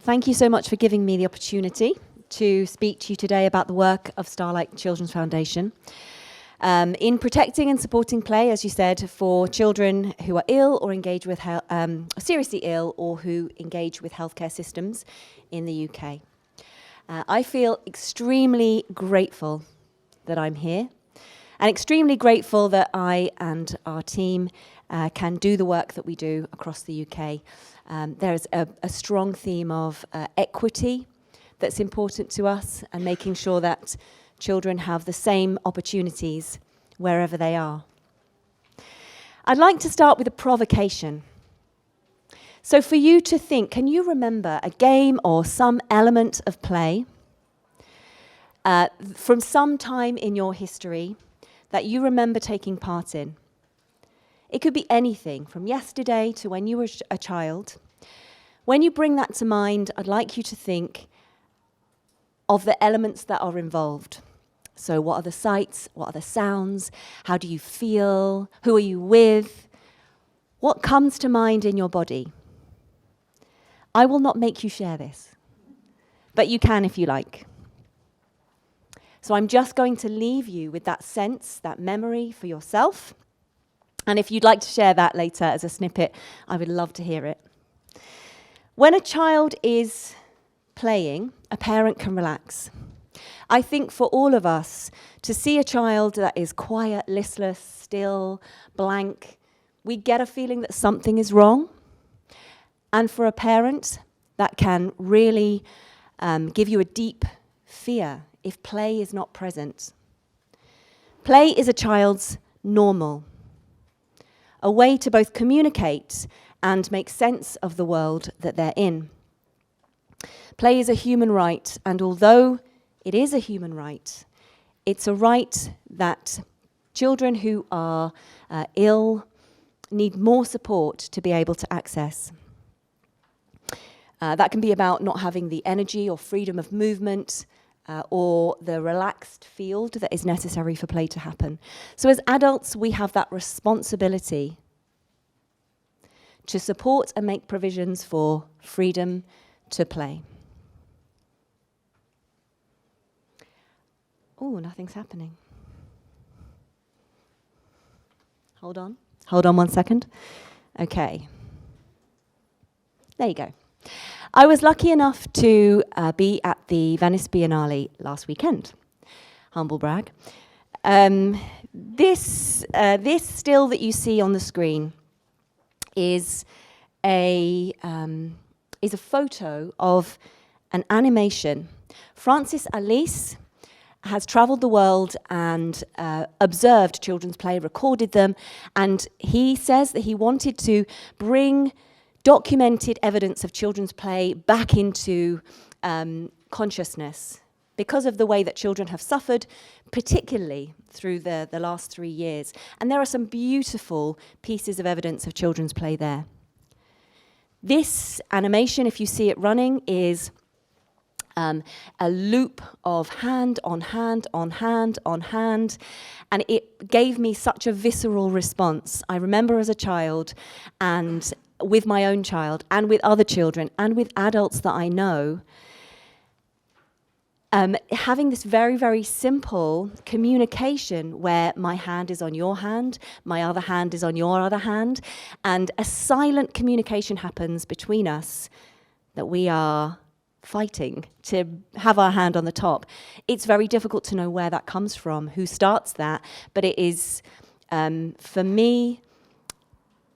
Thank you so much for giving me the opportunity to speak to you today about the work of Starlight Children's Foundation. In protecting and supporting play, as you said, for children who are ill or engage with seriously ill or who engage with healthcare systems in the UK. I feel extremely grateful that I'm here and extremely grateful that I and our team can do the work that we do across the UK. There's a strong theme of equity that's important to us and making sure that children have the same opportunities wherever they are. I'd like to start with a provocation. So for you to think, can you remember a game or some element of play from some time in your history that you remember taking part in? It could be anything from yesterday to when you were a child. When you bring that to mind, I'd like you to think of the elements that are involved. So what are the sights? What are the sounds? How do you feel? Who are you with? What comes to mind in your body? I will not make you share this, but you can if you like. So I'm just going to leave you with that sense, that memory for yourself. And if you'd like to share that later as a snippet, I would love to hear it. When a child is playing, a parent can relax. I think for all of us, to see a child that is quiet, listless, still, blank, we get a feeling that something is wrong. And for a parent, that can really give you a deep fear if play is not present. Play is a child's normal, a way to both communicate and make sense of the world that they're in. Play is a human right, and although it is a human right, it's a right that children who are ill need more support to be able to access. That can be about not having the energy or freedom of movement or the relaxed field that is necessary for play to happen. So as adults, we have that responsibility to support and make provisions for freedom to play. Oh, nothing's happening. Hold on 1 second. Okay. There you go. I was lucky enough to be at the Venice Biennale last weekend. Humble brag. This still that you see on the screen is a photo of an animation. Francis Alice has traveled the world and observed children's play, recorded them, and he says that he wanted to bring documented evidence of children's play back into consciousness because of the way that children have suffered, particularly through the last 3 years. And there are some beautiful pieces of evidence of children's play there. This animation, if you see it running, is a loop of hand on hand on hand on hand, and it gave me such a visceral response. I remember as a child, and with my own child, and with other children, and with adults that I know, having this very, very simple communication where my hand is on your hand, my other hand is on your other hand, and a silent communication happens between us that we are fighting to have our hand on the top. It's very difficult to know where that comes from, who starts that, but it is, for me,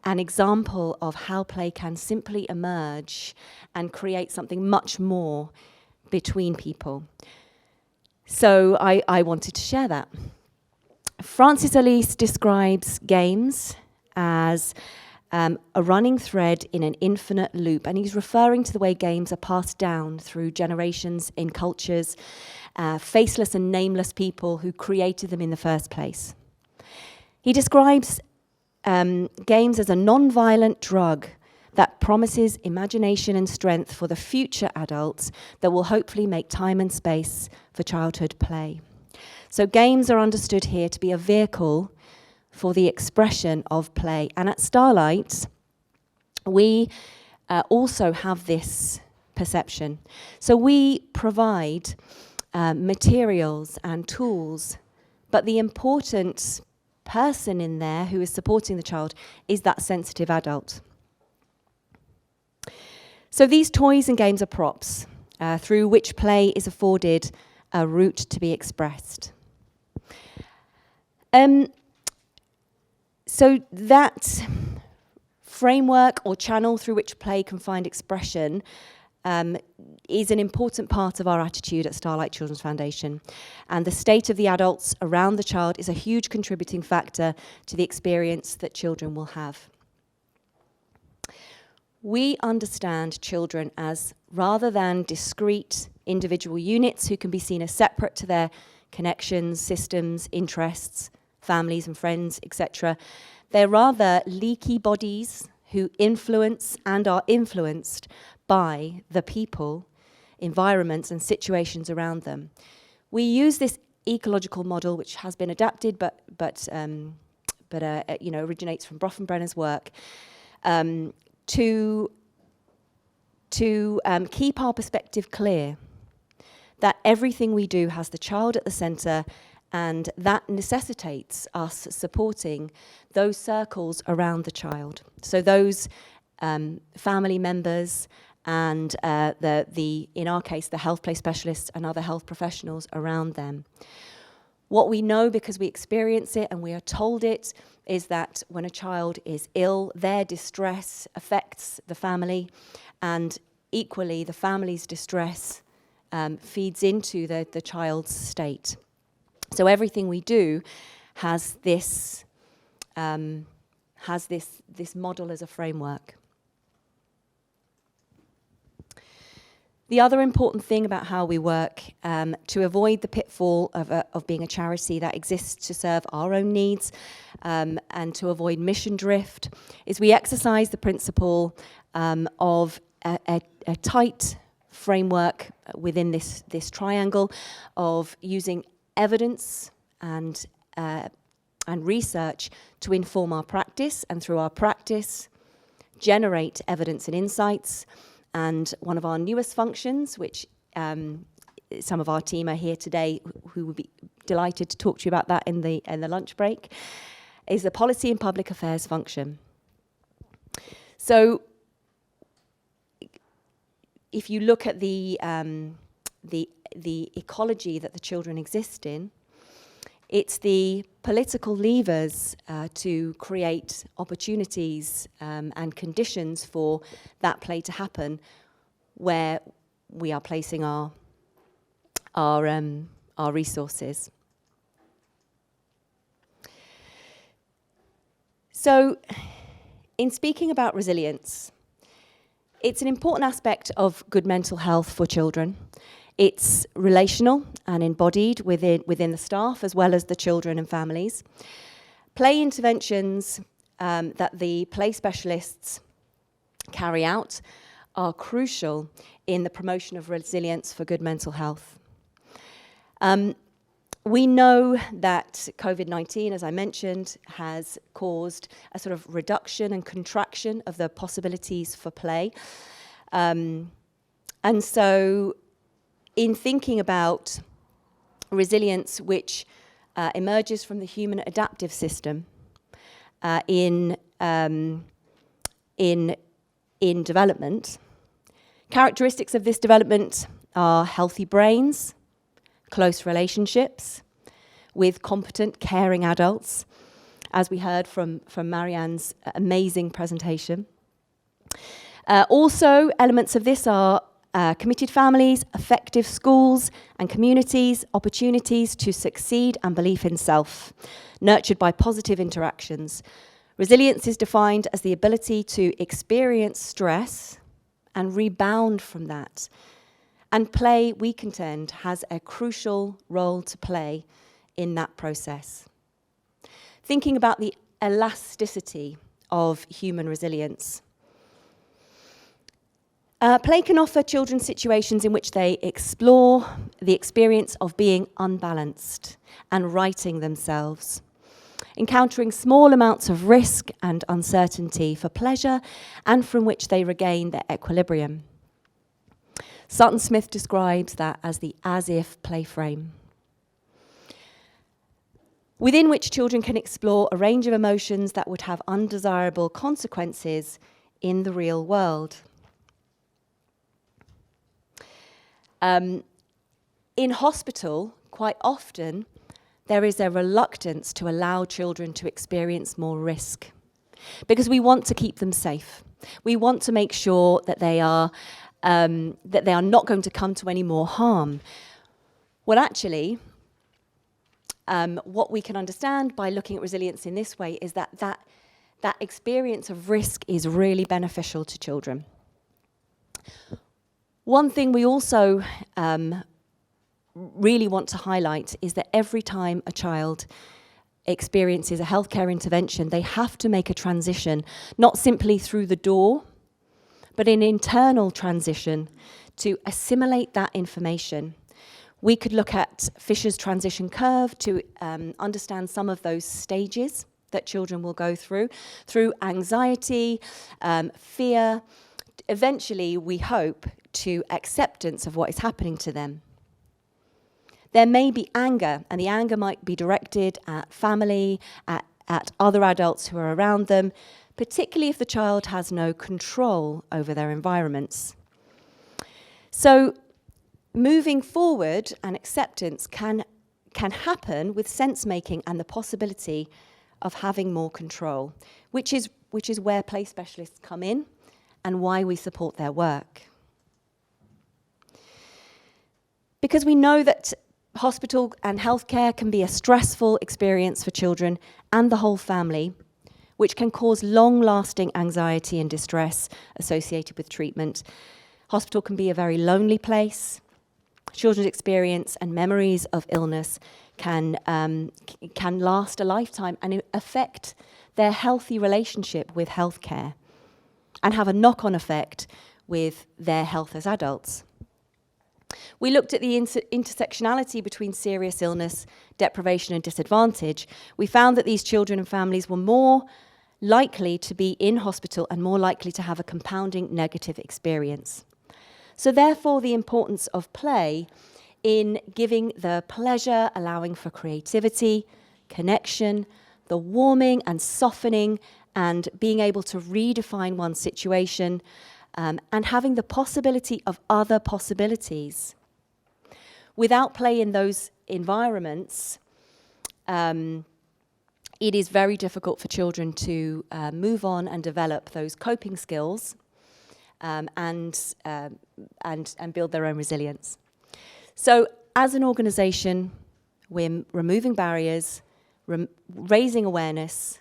an example of how play can simply emerge and create something much more between people. So I wanted to share that. Francis Alice describes games as a running thread in an infinite loop, and he's referring to the way games are passed down through generations in cultures, faceless and nameless people who created them in the first place. He describes games as a non-violent drug that promises imagination and strength for the future adults that will hopefully make time and space for childhood play. So games are understood here to be a vehicle for the expression of play. And at Starlight, we also have this perception. So we provide materials and tools, but the important person in there who is supporting the child is that sensitive adult. So these toys and games are props through which play is afforded a route to be expressed. So that framework or channel through which play can find expression is an important part of our attitude at Starlight Children's Foundation. And the state of the adults around the child is a huge contributing factor to the experience that children will have. We understand children as, rather than discrete individual units who can be seen as separate to their connections, systems, interests, families and friends, etc., they're rather leaky bodies who influence and are influenced by the people, environments and situations around them. We use this ecological model, which has been adapted, but originates from Brofenbrenner's work, to keep our perspective clear that everything we do has the child at the centre, and that necessitates us supporting those circles around the child. So those family members and in our case, the health play specialists and other health professionals around them. What we know, because we experience it and we are told it, is that when a child is ill, their distress affects the family, and equally the family's distress feeds into the child's state. So everything we do has this model as a framework. The other important thing about how we work, to avoid the pitfall of being a charity that exists to serve our own needs and to avoid mission drift, is we exercise the principle of a tight framework within this triangle of using evidence and research to inform our practice, and through our practice generate evidence and insights. And one of our newest functions, which some of our team are here today who will be delighted to talk to you about that in the lunch break, is the policy and public affairs function. So if you look at the ecology that the children exist in, it's the political levers to create opportunities and conditions for that play to happen, where we are placing our resources. So, in speaking about resilience, it's an important aspect of good mental health for children. It's relational and embodied within the staff as well as the children and families. Play interventions that the play specialists carry out are crucial in the promotion of resilience for good mental health. We know that COVID-19, as I mentioned, has caused a sort of reduction and contraction of the possibilities for play. And so in thinking about resilience, which emerges from the human adaptive system in development, characteristics of this development are healthy brains, close relationships with competent, caring adults, as we heard from Marianne's amazing presentation. Also, elements of this are committed families, effective schools and communities, opportunities to succeed and belief in self, nurtured by positive interactions. Resilience is defined as the ability to experience stress and rebound from that. And play, we contend, has a crucial role to play in that process. Thinking about the elasticity of human resilience. Play can offer children situations in which they explore the experience of being unbalanced and righting themselves, encountering small amounts of risk and uncertainty for pleasure, and from which they regain their equilibrium. Sutton Smith describes that as the as-if play frame, within which children can explore a range of emotions that would have undesirable consequences in the real world. In hospital, quite often, there is a reluctance to allow children to experience more risk because we want to keep them safe. We want to make sure that they are not going to come to any more harm. Well, actually, what we can understand by looking at resilience in this way is that experience of risk is really beneficial to children. One thing we also really want to highlight is that every time a child experiences a healthcare intervention, they have to make a transition, not simply through the door, but an internal transition to assimilate that information. We could look at Fisher's transition curve to understand some of those stages that children will go through anxiety, fear, eventually, we hope, to acceptance of what is happening to them. There may be anger, and the anger might be directed at family, at other adults who are around them, particularly if the child has no control over their environments. So, moving forward and acceptance can happen with sense-making and the possibility of having more control, which is where play specialists come in and why we support their work. Because we know that hospital and healthcare can be a stressful experience for children and the whole family, which can cause long-lasting anxiety and distress associated with treatment. Hospital can be a very lonely place. Children's experience and memories of illness can last a lifetime and affect their healthy relationship with healthcare and have a knock-on effect with their health as adults. We looked at the intersectionality between serious illness, deprivation and disadvantage. We found that these children and families were more likely to be in hospital and more likely to have a compounding negative experience. So therefore, the importance of play in giving the pleasure, allowing for creativity, connection, the warming and softening, and being able to redefine one's situation, and having the possibility of other possibilities. Without play in those environments, it is very difficult for children to move on and develop those coping skills and build their own resilience. So as an organisation, we're removing barriers, raising awareness,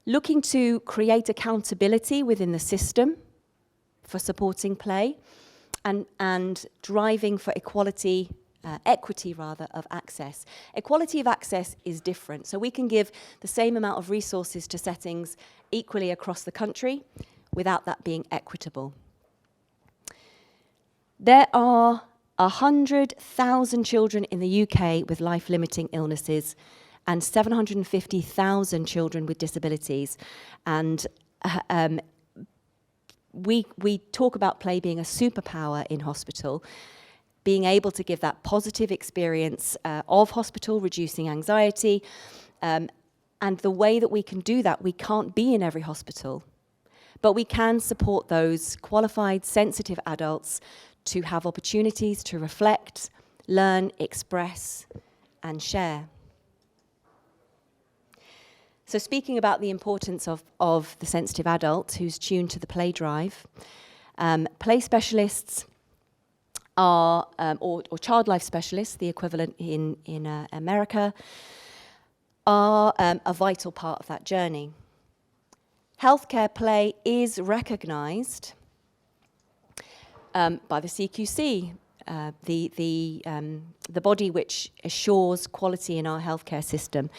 looking to create accountability within the system for supporting play, and driving for equity of access. Equality of access is different. So we can give the same amount of resources to settings equally across the country without that being equitable. There are 100,000 children in the UK with life-limiting illnesses and 750,000 children with disabilities. And we talk about play being a superpower in hospital, being able to give that positive experience of hospital, reducing anxiety. And the way that we can do that, we can't be in every hospital, but we can support those qualified, sensitive adults to have opportunities to reflect, learn, express, and share. So speaking about the importance of the sensitive adult who's tuned to the play drive, play specialists are, or child life specialists, the equivalent in America, are a vital part of that journey. Healthcare play is recognised by the CQC, the body which assures quality in our healthcare system,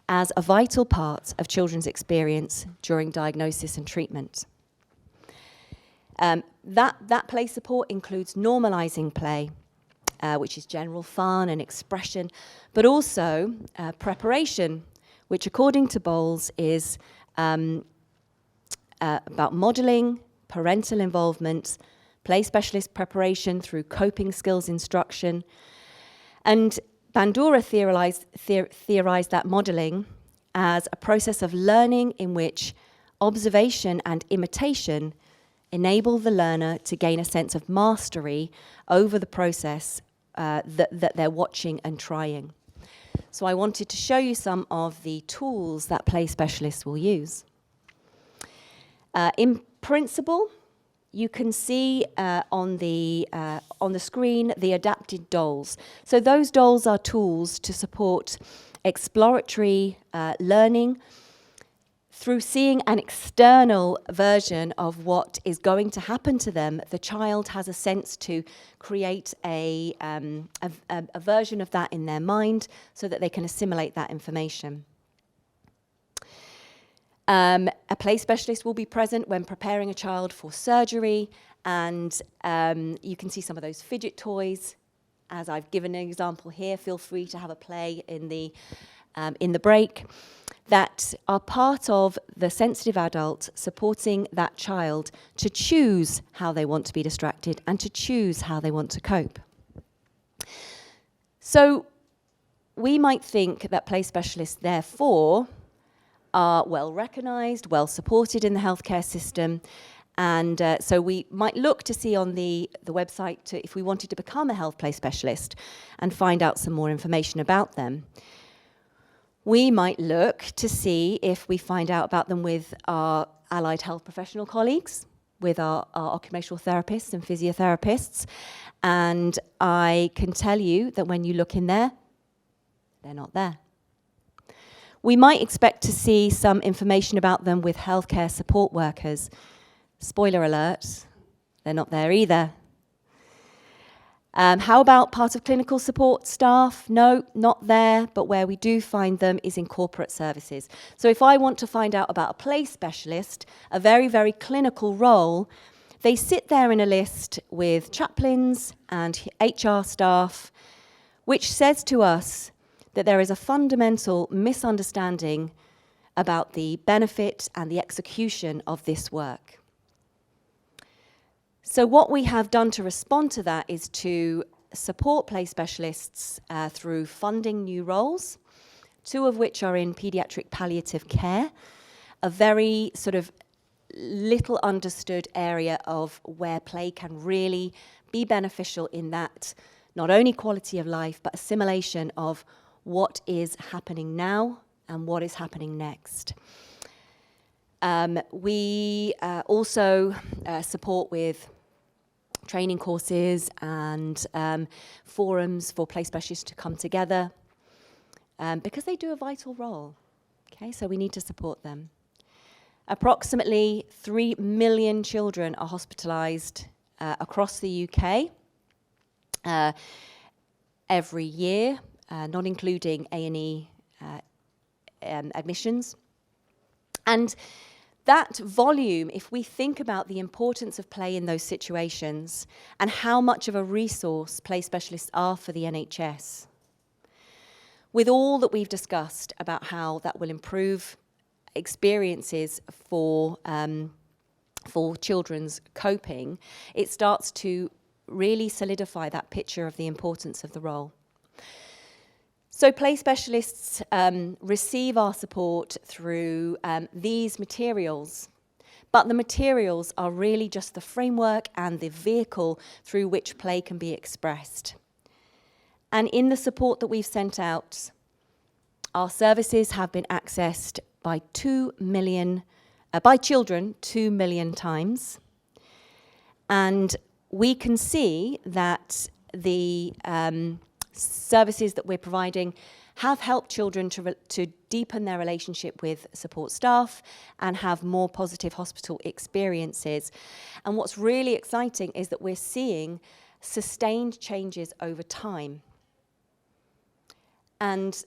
as a vital part of children's experience during diagnosis and treatment. That play support includes normalising play, which is general fun and expression, but also preparation, which according to Bowles is about modelling, parental involvement, play specialist preparation through coping skills instruction. And Bandura theorized that modeling as a process of learning in which observation and imitation enable the learner to gain a sense of mastery over the process that they're watching and trying. So I wanted to show you some of the tools that play specialists will use. In principle, you can see on the screen the adapted dolls. So those dolls are tools to support exploratory learning through seeing an external version of what is going to happen to them. The child has a sense to create a version of that in their mind so that they can assimilate that information. A play specialist will be present when preparing a child for surgery, and you can see some of those fidget toys. As I've given an example here, feel free to have a play in the break, that are part of the sensitive adult supporting that child to choose how they want to be distracted and to choose how they want to cope. So we might think that play specialists, therefore, are well recognised, well supported in the healthcare system, and so we might look to see on the website if we wanted to become a health play specialist and find out some more information about them. We might look to see if we find out about them with our allied health professional colleagues, with our occupational therapists and physiotherapists, and I can tell you that when you look in there, they're not there. We might expect to see some information about them with healthcare support workers. Spoiler alert, they're not there either. How about part of clinical support staff? No, not there, but where we do find them is in corporate services. So if I want to find out about a play specialist, a very, very clinical role, they sit there in a list with chaplains and HR staff, which says to us that there is a fundamental misunderstanding about the benefit and the execution of this work. So what we have done to respond to that is to support play specialists through funding new roles, 2 of which are in paediatric palliative care, a very sort of little understood area of where play can really be beneficial in that not only quality of life, but assimilation of what is happening now and what is happening next. We also support with training courses and forums for play specialists to come together because they do a vital role. Okay, so we need to support them. Approximately 3 million children are hospitalised across the UK every year, not including A&E admissions. And that volume, if we think about the importance of play in those situations and how much of a resource play specialists are for the NHS, with all that we've discussed about how that will improve experiences for children's coping, it starts to really solidify that picture of the importance of the role. So play specialists receive our support through these materials, but the materials are really just the framework and the vehicle through which play can be expressed. And in the support that we've sent out, our services have been accessed by 2 million, by children 2 million times. And we can see that the services that we're providing have helped children to deepen their relationship with support staff and have more positive hospital experiences. And what's really exciting is that we're seeing sustained changes over time. And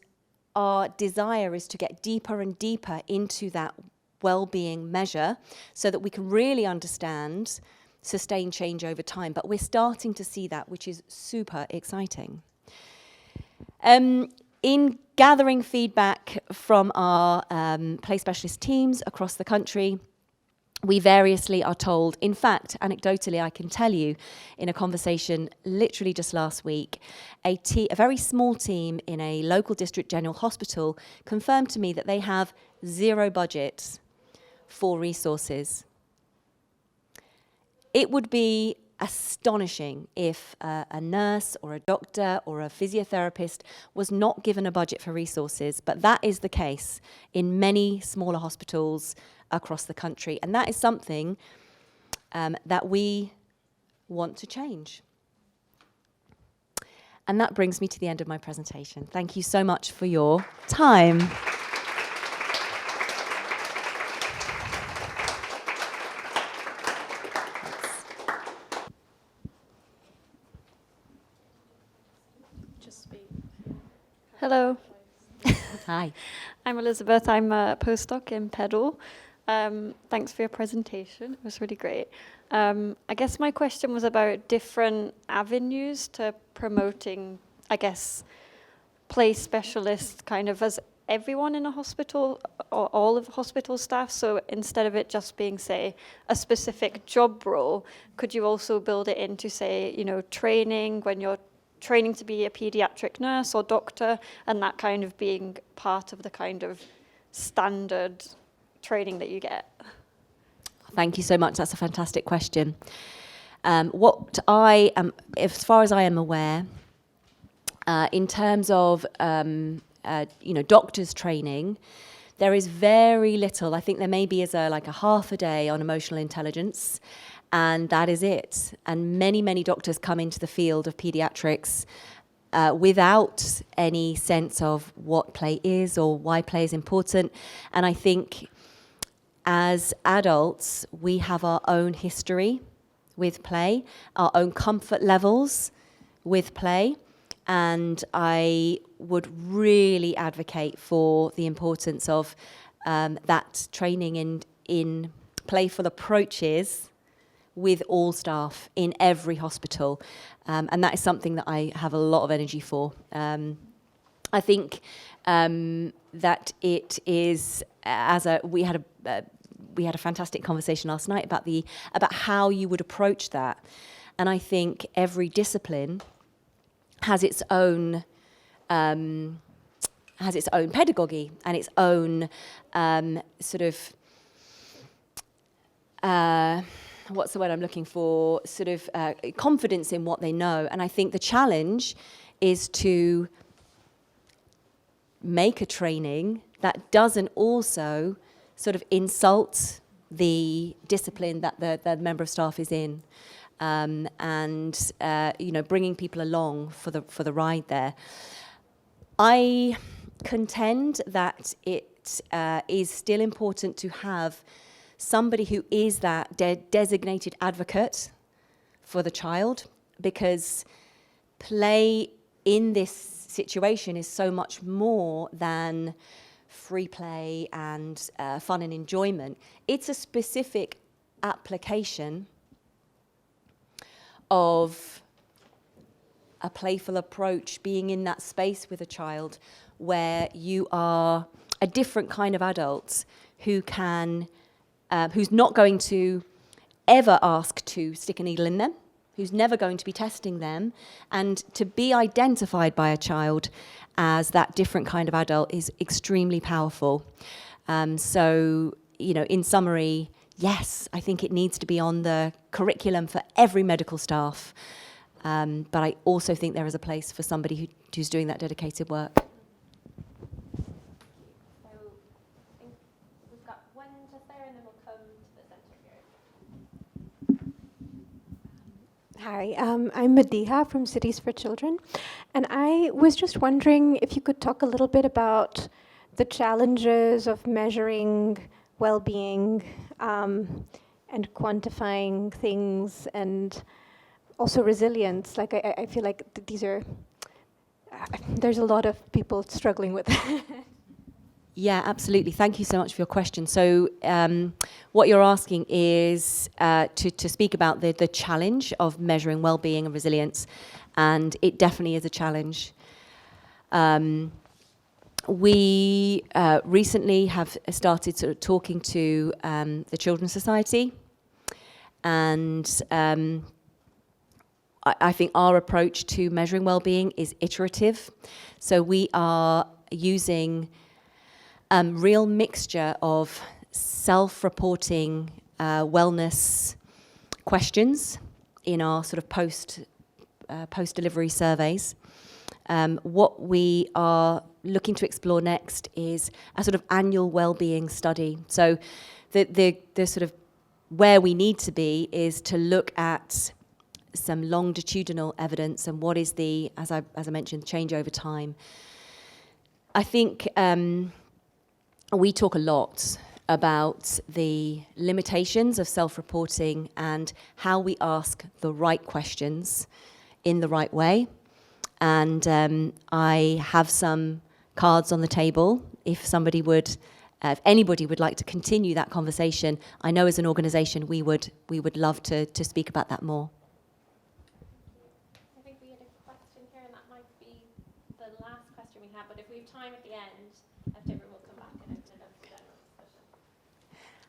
our desire is to get deeper and deeper into that well-being measure so that we can really understand sustained change over time. But we're starting to see that, which is super exciting. In gathering feedback from our play specialist teams across the country, We variously are told, in fact, anecdotally, I can tell you, in a conversation literally just last week, a very small team in a local district general hospital confirmed to me that they have zero budget for resources. It would be astonishing if a nurse or a doctor or a physiotherapist was not given a budget for resources, but that is the case in many smaller hospitals across the country, and that is something that we want to change. And that brings me to the end of my presentation. Thank you so much for your time. Hello. Hi. I'm Elizabeth. I'm a postdoc in PEDAL. Thanks for your presentation. It was really great. I guess my question was about different avenues to promoting, I guess, play specialists kind of as everyone in a hospital or all of the hospital staff. So instead of it just being, say, a specific job role, could you also build it into, say, training when you're training to be a pediatric nurse or doctor, and that kind of being part of the kind of standard training that you get? Thank you so much. That's a fantastic question. What I am, as far as I am aware, in terms of doctors training, there is very little. I think there maybe is a half a day on emotional intelligence, and that is it. And many, many doctors come into the field of pediatrics without any sense of what play is or why play is important. And I think as adults, we have our own history with play, our own comfort levels with play. And I would really advocate for the importance of that training in playful approaches with all staff in every hospital. And that is something that I have a lot of energy for. I think that it is, we had a fantastic conversation last night about how you would approach that. And I think every discipline has its own pedagogy and its own what's the word I'm looking for? Confidence in what they know. And I think the challenge is to make a training that doesn't also sort of insult the discipline that the member of staff is in, and bringing people along for the ride there. I contend that it is still important to have somebody who is that designated advocate for the child, because play in this situation is so much more than free play and fun and enjoyment. It's a specific application of a playful approach, being in that space with a child where you are a different kind of adult who can who's not going to ever ask to stick a needle in them, who's never going to be testing them, and to be identified by a child as that different kind of adult is extremely powerful. So, in summary, yes, I think it needs to be on the curriculum for every medical staff, but I also think there is a place for somebody who's doing that dedicated work. Hi, I'm Madiha from Cities for Children, and I was just wondering if you could talk a little bit about the challenges of measuring well-being and quantifying things, and also resilience. Like I feel like there's a lot of people struggling with it. Yeah, absolutely. Thank you so much for your question. So what you're asking is to speak about the challenge of measuring well-being and resilience, and it definitely is a challenge. We recently have started sort of talking to the Children's Society, and I think our approach to measuring well-being is iterative. So we are using real mixture of self-reporting wellness questions in our sort of post-delivery surveys. What we are looking to explore next is a sort of annual well-being study. So the sort of where we need to be is to look at some longitudinal evidence and what is the, as I mentioned, change over time. I think we talk a lot about the limitations of self-reporting and how we ask the right questions in the right way. And I have some cards on the table. If somebody would, if anybody would like to continue that conversation, I know as an organisation we would love to speak about that more. I think we had a question here, and that might be the last question we have. But if we have time at the end, after we'll come back and open it up for general discussion.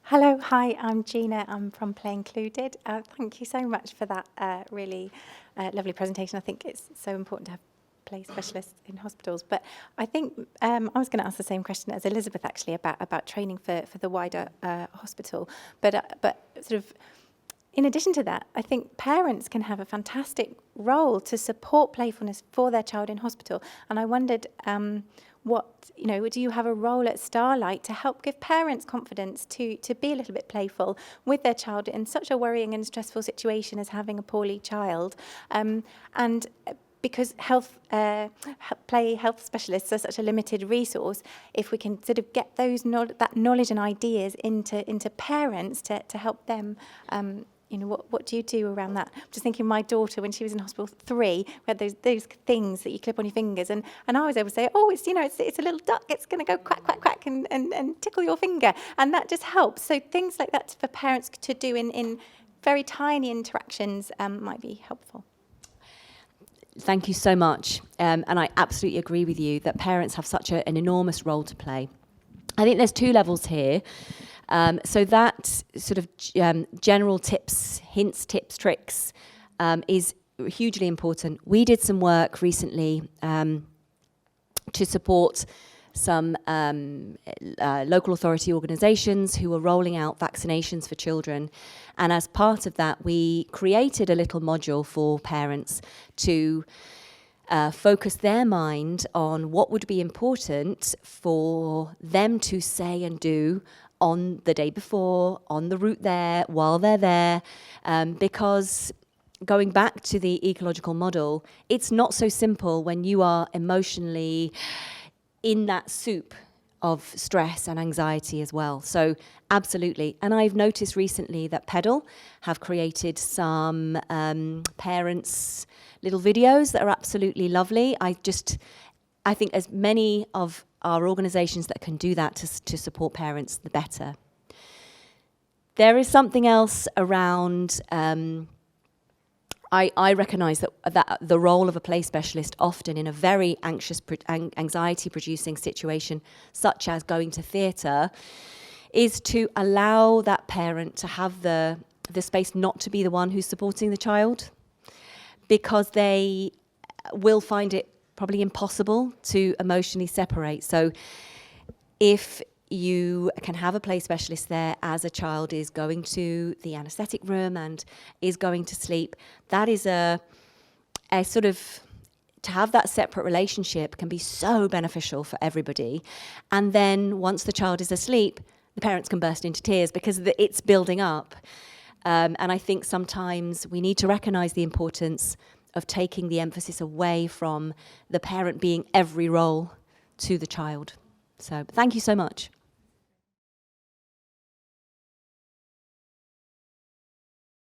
Hello, hi, I'm Gina. I'm from Play Included. Thank you so much for that really lovely presentation. I think it's so important to have play specialists in hospitals. But I think I was going to ask the same question as Elizabeth actually about training for the wider hospital. But sort of in addition to that, I think parents can have a fantastic role to support playfulness for their child in hospital. And I wondered, do you have a role at Starlight to help give parents confidence to be a little bit playful with their child in such a worrying and stressful situation as having a poorly child? And because health specialists are such a limited resource, if we can sort of get that knowledge and ideas into parents to help them, what do you do around that? I'm just thinking my daughter, when she was in hospital 3, we had those things that you clip on your fingers, and I was able to say, it's a little duck, it's going to go quack, quack, quack, and tickle your finger, and that just helps. So things like that for parents to do in very tiny interactions might be helpful. Thank you so much. And I absolutely agree with you that parents have such an enormous role to play. I think there's 2 levels here. So that sort of general tips, hints, tips, tricks is hugely important. We did some work recently to support some local authority organisations who were rolling out vaccinations for children. And as part of that, we created a little module for parents to focus their mind on what would be important for them to say and do on the day before, on the route there, while they're there, because going back to the ecological model, it's not so simple when you are emotionally in that soup of stress and anxiety as well. So absolutely. And I've noticed recently that Pedal have created some parents' little videos that are absolutely lovely. I think as many of our organisations that can do that to support parents, the better. There is something else around, I recognise that the role of a play specialist often in a very anxious, anxiety-producing situation, such as going to theatre, is to allow that parent to have the space not to be the one who's supporting the child, because they will find it probably impossible to emotionally separate. So if you can have a play specialist there as a child is going to the anaesthetic room and is going to sleep, that is a sort of, to have that separate relationship can be so beneficial for everybody. And then once the child is asleep, the parents can burst into tears because it's building up. And I think sometimes we need to recognise the importance of taking the emphasis away from the parent being every role to the child. So thank you so much.